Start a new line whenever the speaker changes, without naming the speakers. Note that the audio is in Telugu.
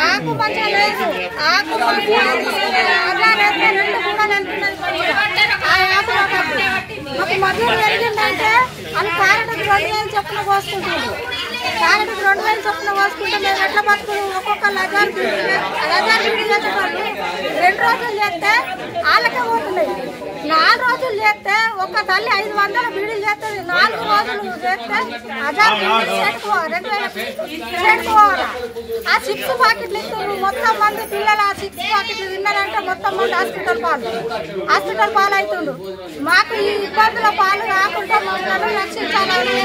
ఆకు మంచిగా లేదు, ఆకు మాకు మధ్యలో జరిగిందంటే అది క్యారెట్కి 2000 చొప్పున పోసుకుంటుంది. క్యారెట్కి 2000 చొప్పున పోసుకుంటే మేము ఎట్లా బతుకులు ఒక్కొక్క లజార్ బీడీ చేసేవాళ్ళు 2 రోజులు చేస్తే వాళ్ళకే పోతున్నాయి. 4 రోజులు చేస్తే ఒక్క తల్లి 500 బీడీలు చేస్తుంది. 4 రోజులు చేస్తే 1000 బీడీలు చేట్టుకోవాలి. 2000 చేట్టుకోవాలి. ఆ 6 ప్యాకెట్లు ఇస్తున్నారు. మొత్తం మంది పిల్లలు ఆ 6 ప్యాకెట్లు తిన్నారంటే మొత్తం మంది హాస్పిటల్ పాలు అవుతుండ్రు. మాకు ఈ ఇబ్బందుల పాలు రాకుండా మమ్మల్ని రక్షించాలని